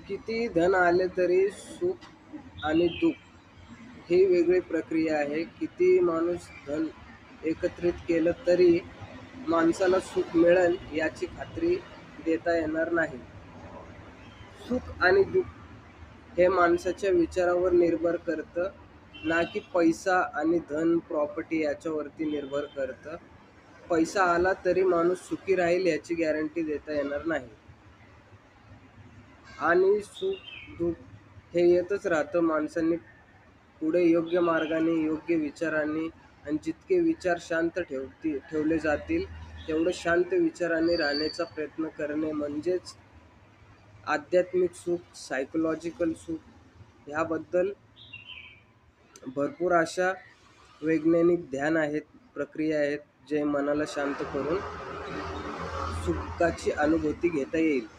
किती धन आले तरी सुख आणि दुःख ही वेगळी प्रक्रिया आहे. किती माणूस धन एकत्रित केलं तरी माणसाला सुख मिळेल याची खात्री देता येणार नाही. सुख आणि दुःख हे माणसाच्या विचारावर निर्भर करतं, ना की पैसा आणि धन प्रॉपर्टी याच्यावरती निर्भर करतं. पैसा आला तरी माणूस सुखी राहील याची गॅरंटी देता येणार नाही. आणि सुख दुःख हे येतच राहतं. माणसांनी पुढे योग्य मार्गाने योग्य विचारांनी आणि जितके विचार शांत ठेवले जातील तेवढं शांत विचाराने राहण्याचा प्रयत्न करणे म्हणजेच आध्यात्मिक सुख, सायकोलॉजिकल सुख. ह्याबद्दल भरपूर अशा वैज्ञानिक ध्यान आहेत, प्रक्रिया आहेत, जे मनाला शांत करून सुखाची अनुभूती घेता येईल.